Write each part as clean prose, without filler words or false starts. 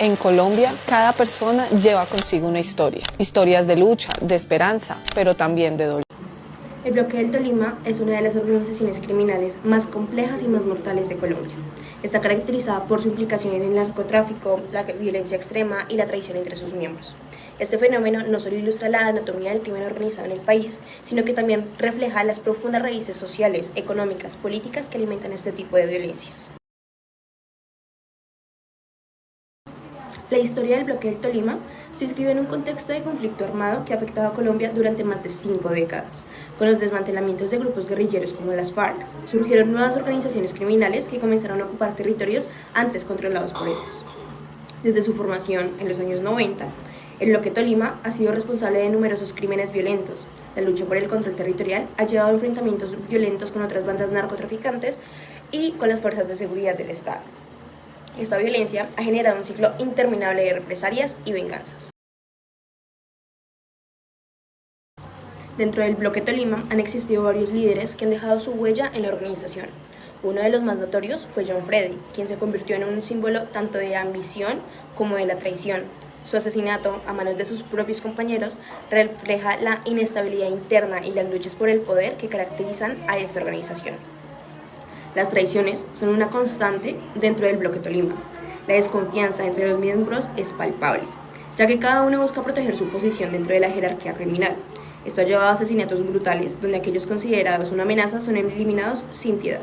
En Colombia, cada persona lleva consigo una historia. Historias de lucha, de esperanza, pero también de dolor. El Bloque del Tolima es una de las organizaciones criminales más complejas y más mortales de Colombia. Está caracterizada por su implicación en el narcotráfico, la violencia extrema y la traición entre sus miembros. Este fenómeno no solo ilustra la anatomía del crimen organizado en el país, sino que también refleja las profundas raíces sociales, económicas, políticas que alimentan este tipo de violencias. La historia del Bloque del Tolima se inscribe en un contexto de conflicto armado que ha afectado a Colombia durante más de 5 décadas. Con los desmantelamientos de grupos guerrilleros como las FARC, surgieron nuevas organizaciones criminales que comenzaron a ocupar territorios antes controlados por estos. Desde su formación en los años 90, el Bloque Tolima ha sido responsable de numerosos crímenes violentos. La lucha por el control territorial ha llevado a enfrentamientos violentos con otras bandas narcotraficantes y con las fuerzas de seguridad del Estado. Esta violencia ha generado un ciclo interminable de represalias y venganzas. Dentro del Bloque Tolima han existido varios líderes que han dejado su huella en la organización. Uno de los más notorios fue John Freddy, quien se convirtió en un símbolo tanto de ambición como de la traición. Su asesinato a manos de sus propios compañeros refleja la inestabilidad interna y las luchas por el poder que caracterizan a esta organización. Las traiciones son una constante dentro del Bloque Tolima. La desconfianza entre los miembros es palpable, ya que cada uno busca proteger su posición dentro de la jerarquía criminal. Esto ha llevado a asesinatos brutales, donde aquellos considerados una amenaza son eliminados sin piedad.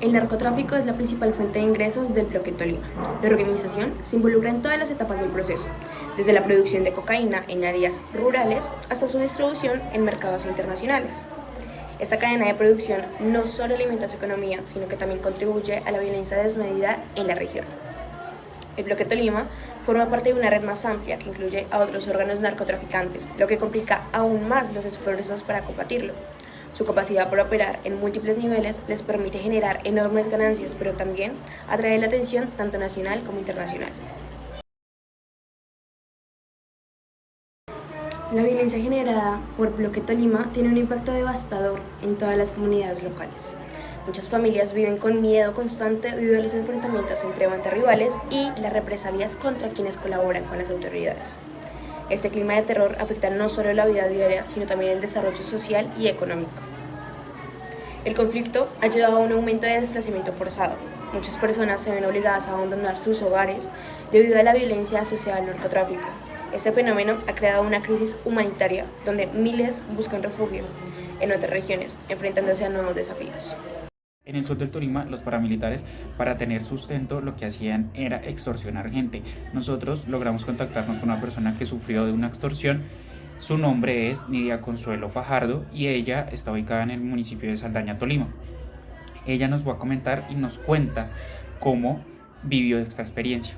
El narcotráfico es la principal fuente de ingresos del Bloque Tolima. La organización se involucra en todas las etapas del proceso, desde la producción de cocaína en áreas rurales hasta su distribución en mercados internacionales. Esta cadena de producción no solo alimenta su economía, sino que también contribuye a la violencia desmedida en la región. El Bloque Tolima forma parte de una red más amplia que incluye a otros órganos narcotraficantes, lo que complica aún más los esfuerzos para combatirlo. Su capacidad para operar en múltiples niveles les permite generar enormes ganancias, pero también atrae la atención tanto nacional como internacional. La violencia generada por Bloque Tolima tiene un impacto devastador en todas las comunidades locales. Muchas familias viven con miedo constante debido a los enfrentamientos entre bandas rivales y las represalias contra quienes colaboran con las autoridades. Este clima de terror afecta no solo la vida diaria, sino también el desarrollo social y económico. El conflicto ha llevado a un aumento de desplazamiento forzado. Muchas personas se ven obligadas a abandonar sus hogares debido a la violencia asociada al narcotráfico. Este fenómeno ha creado una crisis humanitaria donde miles buscan refugio en otras regiones, enfrentándose a nuevos desafíos. En el sur del Tolima, los paramilitares, para tener sustento, lo que hacían era extorsionar gente. Nosotros logramos contactarnos con una persona que sufrió de una extorsión. Su nombre es Nidia Consuelo Fajardo y ella está ubicada en el municipio de Saldaña, Tolima. Ella nos va a comentar y nos cuenta cómo vivió esta experiencia.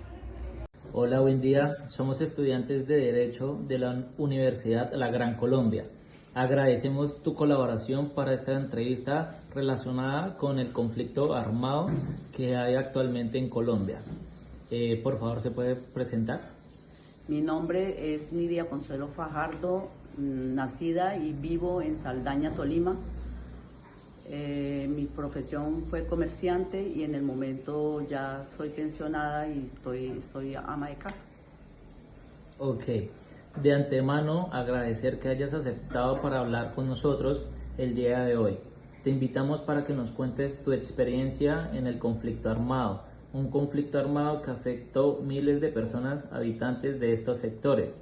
Hola, buen día. Somos estudiantes de Derecho de la Universidad La Gran Colombia. Agradecemos tu colaboración para esta entrevista relacionada con el conflicto armado que hay actualmente en Colombia. Por favor, ¿se puede presentar? Mi nombre es Nidia Consuelo Fajardo, nacida y vivo en Saldaña, Tolima. Mi profesión fue comerciante y en el momento ya soy pensionada y soy ama de casa. Ok. De antemano, agradecer que hayas aceptado para hablar con nosotros el día de hoy. Te invitamos para que nos cuentes tu experiencia en el conflicto armado, un conflicto armado que afectó miles de personas habitantes de estos sectores.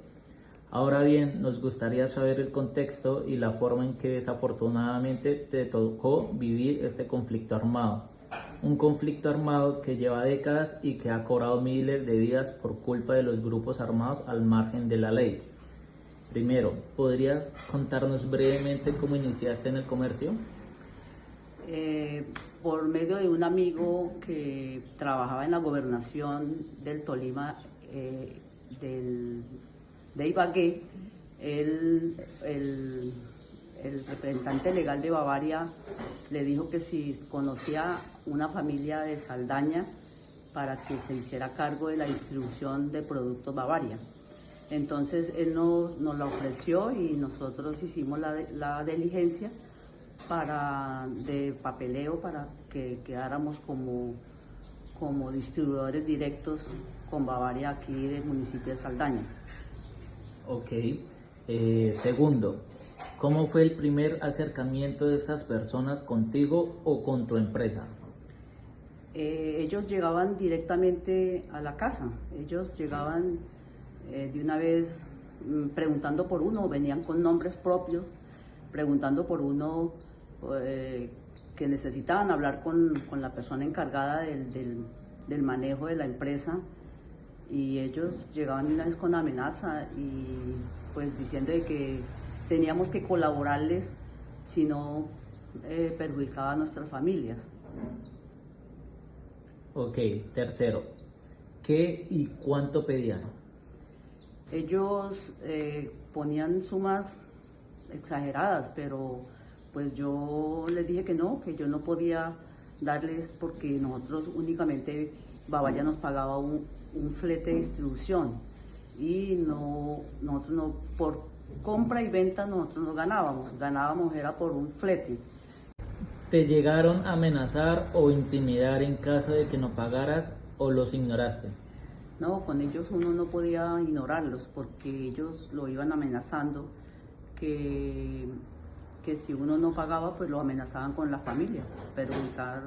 Ahora bien, nos gustaría saber el contexto y la forma en que desafortunadamente te tocó vivir este conflicto armado. Un conflicto armado que lleva décadas y que ha cobrado miles de vidas por culpa de los grupos armados al margen de la ley. Primero, ¿podrías contarnos brevemente cómo iniciaste en el comercio? Por medio de un amigo que trabajaba en la gobernación del Tolima, de Ibagué, el representante legal de Bavaria le dijo que si conocía una familia de Saldaña para que se hiciera cargo de la distribución de productos Bavaria. Entonces él nos la ofreció y nosotros hicimos la diligencia de papeleo para que quedáramos como como distribuidores directos con Bavaria aquí del municipio de Saldaña. Ok. Segundo, ¿cómo fue el primer acercamiento de estas personas contigo o con tu empresa? Ellos llegaban directamente a la casa, ellos llegaban de una vez preguntando por uno, venían con nombres propios, preguntando por uno que necesitaban hablar con la persona encargada del manejo de la empresa, y ellos llegaban una vez con amenaza y pues diciendo de que teníamos que colaborarles si no perjudicaba a nuestras familias. Ok, tercero, ¿qué y cuánto pedían? Ellos ponían sumas exageradas, pero pues yo les dije que yo no podía darles, porque nosotros únicamente, Bavaria nos pagaba un flete de distribución y nosotros no, por compra y venta nosotros no ganábamos era por un flete. ¿Te llegaron a amenazar o intimidar en caso de que no pagaras o los ignoraste? No, con ellos uno no podía ignorarlos porque ellos lo iban amenazando, que, que si uno no pagaba pues lo amenazaban con la familia, perjudicar,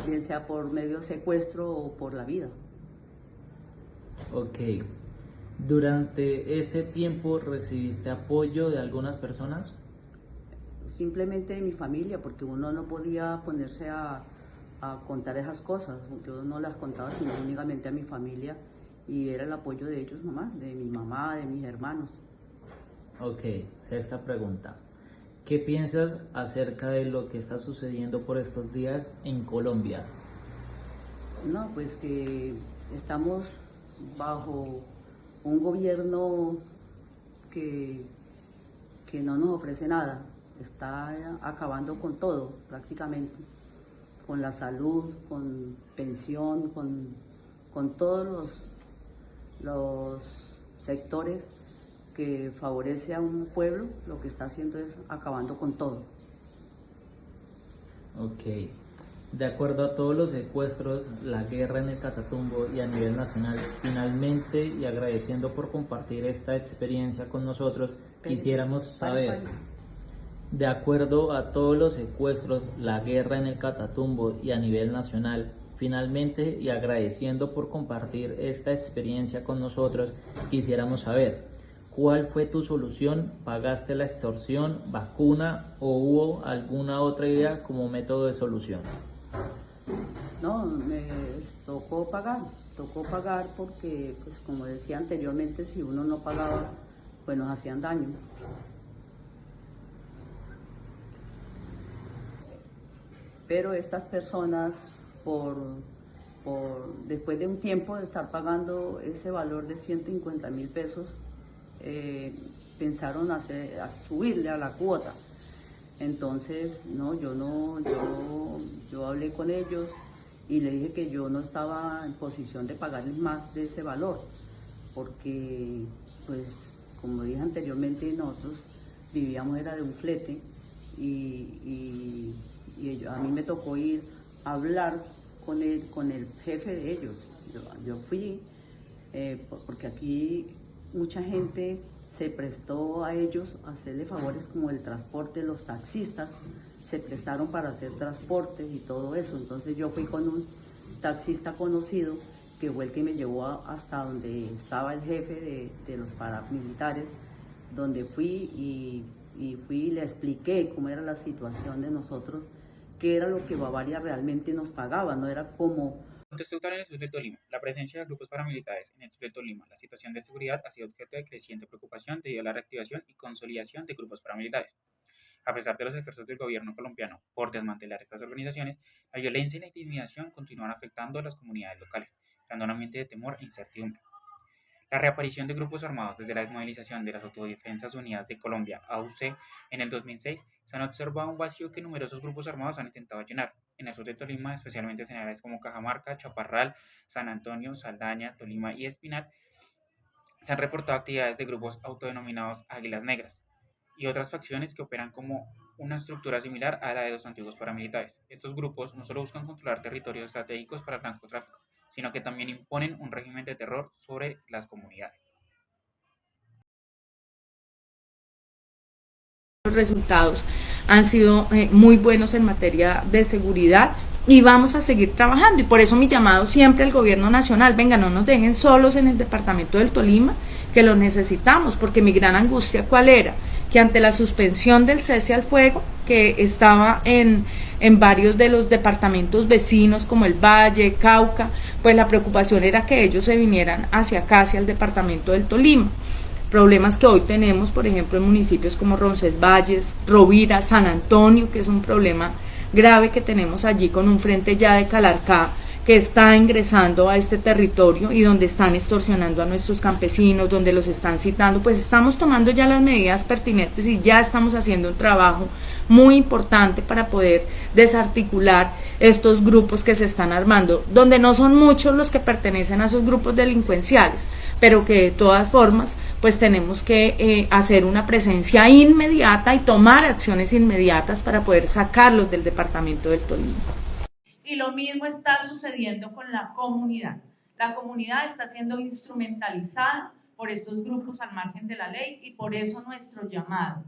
bien sea por medio de secuestro o por la vida. Ok. ¿Durante este tiempo recibiste apoyo de algunas personas? Simplemente de mi familia, porque uno no podía ponerse a contar esas cosas. Yo no las contaba sino únicamente a mi familia, y era el apoyo de ellos nomás, de mi mamá, de mis hermanos. Ok, sexta pregunta. ¿Qué piensas acerca de lo que está sucediendo por estos días en Colombia? No, pues que estamos bajo un gobierno que, que no nos ofrece nada, está acabando con todo prácticamente, con la salud, con pensión, con todos los sectores que favorece a un pueblo. Lo que está haciendo es acabando con todo. Ok. De acuerdo a todos los secuestros, la guerra en el Catatumbo y a nivel nacional, finalmente y agradeciendo por compartir esta experiencia con nosotros, quisiéramos saber, de acuerdo a todos los secuestros, la guerra en el Catatumbo y a nivel nacional, finalmente y agradeciendo por compartir esta experiencia con nosotros, quisiéramos saber, ¿cuál fue tu solución? ¿Pagaste la extorsión, vacuna o hubo alguna otra idea como método de solución? No, me tocó pagar porque, pues como decía anteriormente, si uno no pagaba, pues nos hacían daño. Pero estas personas, después de un tiempo de estar pagando ese valor de 150.000 pesos, pensaron a subirle a la cuota. Entonces, yo hablé con ellos y le dije que yo no estaba en posición de pagarles más de ese valor, porque, pues, como dije anteriormente, nosotros vivíamos era de un flete, y a mí me tocó ir a hablar con el jefe de ellos. Yo fui, porque aquí mucha gente se prestó a ellos a hacerle favores como el transporte, los taxistas se prestaron para hacer transportes y todo eso. Entonces yo fui con un taxista conocido que fue el que me llevó hasta donde estaba el jefe de los paramilitares, donde fui y le expliqué cómo era la situación de nosotros, qué era lo que Bavaria realmente nos pagaba, no era como... Contexto actual en el sur de Tolima. La presencia de grupos paramilitares en el sur de Tolima. La situación de seguridad ha sido objeto de creciente preocupación debido a la reactivación y consolidación de grupos paramilitares. A pesar de los esfuerzos del gobierno colombiano por desmantelar estas organizaciones, la violencia y la intimidación continúan afectando a las comunidades locales, creando un ambiente de temor e incertidumbre. La reaparición de grupos armados desde la desmovilización de las Autodefensas Unidas de Colombia, AUC, en el 2006, se han observado un vacío que numerosos grupos armados han intentado llenar. En el sur de Tolima, especialmente en áreas como Cajamarca, Chaparral, San Antonio, Saldaña, Tolima y Espinal, se han reportado actividades de grupos autodenominados Águilas Negras. y otras facciones que operan como una estructura similar a la de los antiguos paramilitares. Estos grupos no solo buscan controlar territorios estratégicos para el narcotráfico, sino que también imponen un régimen de terror sobre las comunidades. Los resultados han sido muy buenos en materia de seguridad y vamos a seguir trabajando, y por eso mi llamado siempre al gobierno nacional: venga, no nos dejen solos en el departamento del Tolima, que lo necesitamos, porque mi gran angustia, ¿cuál era? Que ante la suspensión del cese al fuego, que estaba en varios de los departamentos vecinos como el Valle, Cauca, pues la preocupación era que ellos se vinieran hacia acá, hacia el departamento del Tolima. Problemas que hoy tenemos, por ejemplo, en municipios como Roncesvalles, Rovira, San Antonio, que es un problema grave que tenemos allí con un frente ya de Calarcá que está ingresando a este territorio y donde están extorsionando a nuestros campesinos, donde los están citando. Pues estamos tomando ya las medidas pertinentes y ya estamos haciendo un trabajo muy importante para poder desarticular estos grupos que se están armando, donde no son muchos los que pertenecen a esos grupos delincuenciales, pero que de todas formas pues tenemos que hacer una presencia inmediata y tomar acciones inmediatas para poder sacarlos del departamento del Tolima. Y lo mismo está sucediendo con la comunidad. La comunidad está siendo instrumentalizada por estos grupos al margen de la ley, y por eso nuestro llamado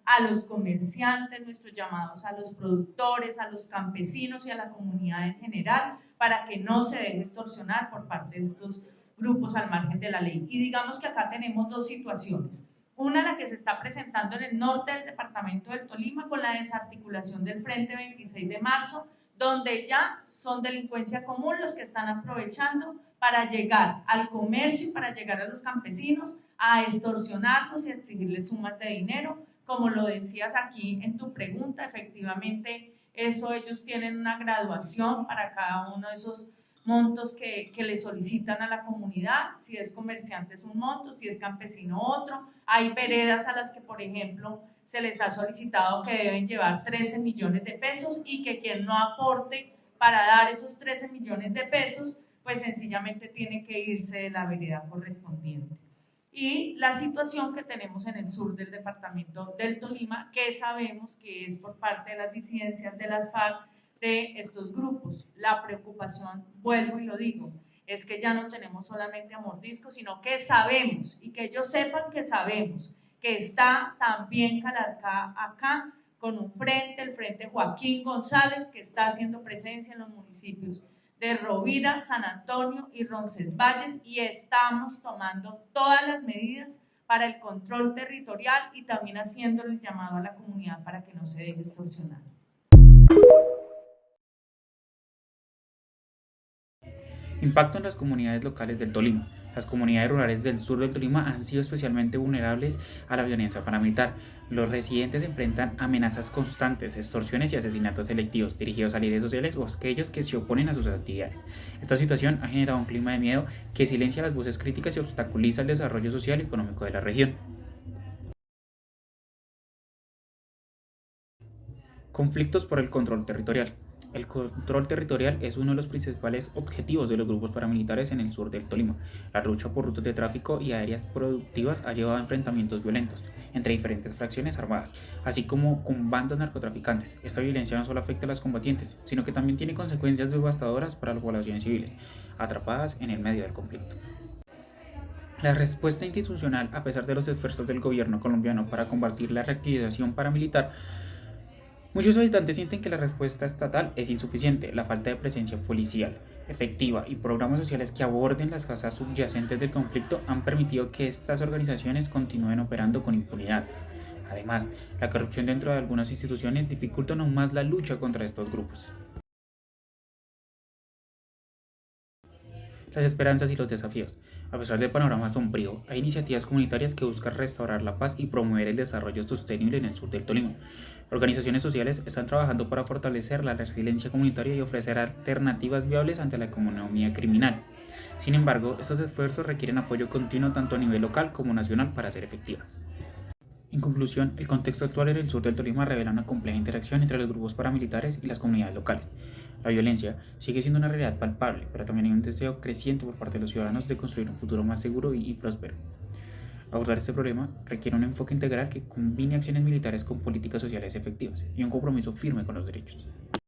a los comerciantes, nuestros llamados a los productores, a los campesinos y a la comunidad en general, para que no se deje extorsionar por parte de estos grupos al margen de la ley. Y digamos que acá tenemos dos situaciones. Una, la que se está presentando en el norte del departamento del Tolima con la desarticulación del Frente 26 de marzo, donde ya son delincuencia común los que están aprovechando para llegar al comercio y para llegar a los campesinos a extorsionarlos y a exigirles sumas de dinero. Como lo decías aquí en tu pregunta, efectivamente eso, ellos tienen una graduación para cada uno de esos montos que le solicitan a la comunidad. Si es comerciante es un monto, si es campesino otro. Hay veredas a las que, por ejemplo, se les ha solicitado que deben llevar 13 millones de pesos y que quien no aporte para dar esos 13 millones de pesos, pues sencillamente tiene que irse de la vereda correspondiente. Y la situación que tenemos en el sur del departamento del Tolima, que sabemos que es por parte de las disidencias de las FARC, de estos grupos. La preocupación, vuelvo y lo digo, es que ya no tenemos solamente a mordisco, sino que sabemos, y que ellos sepan que sabemos, que está también Calarcá acá con un frente, el Frente Joaquín González, que está haciendo presencia en los municipios de Rovira, San Antonio y Roncesvalles, y estamos tomando todas las medidas para el control territorial y también haciéndole el llamado a la comunidad para que no se deje extorsionar. Impacto en las comunidades locales del Tolima. Las comunidades rurales del sur del Tolima han sido especialmente vulnerables a la violencia paramilitar. Los residentes enfrentan amenazas constantes, extorsiones y asesinatos selectivos dirigidos a líderes sociales o a aquellos que se oponen a sus actividades. Esta situación ha generado un clima de miedo que silencia las voces críticas y obstaculiza el desarrollo social y económico de la región. Conflictos por el control territorial. El control territorial es uno de los principales objetivos de los grupos paramilitares en el sur del Tolima. La lucha por rutas de tráfico y áreas productivas ha llevado a enfrentamientos violentos entre diferentes fracciones armadas, así como con bandas narcotraficantes. Esta violencia no solo afecta a los combatientes, sino que también tiene consecuencias devastadoras para las poblaciones civiles, atrapadas en el medio del conflicto. La respuesta institucional, a pesar de los esfuerzos del gobierno colombiano para combatir la reactivación paramilitar, muchos habitantes sienten que la respuesta estatal es insuficiente. La falta de presencia policial efectiva y programas sociales que aborden las causas subyacentes del conflicto han permitido que estas organizaciones continúen operando con impunidad. Además, la corrupción dentro de algunas instituciones dificulta aún más la lucha contra estos grupos. Las esperanzas y los desafíos. A pesar del panorama sombrío, hay iniciativas comunitarias que buscan restaurar la paz y promover el desarrollo sostenible en el sur del Tolima. Organizaciones sociales están trabajando para fortalecer la resiliencia comunitaria y ofrecer alternativas viables ante la economía criminal. Sin embargo, estos esfuerzos requieren apoyo continuo tanto a nivel local como nacional para ser efectivas. En conclusión, el contexto actual en el sur del Tolima revela una compleja interacción entre los grupos paramilitares y las comunidades locales. La violencia sigue siendo una realidad palpable, pero también hay un deseo creciente por parte de los ciudadanos de construir un futuro más seguro y próspero. Abordar este problema requiere un enfoque integral que combine acciones militares con políticas sociales efectivas y un compromiso firme con los derechos.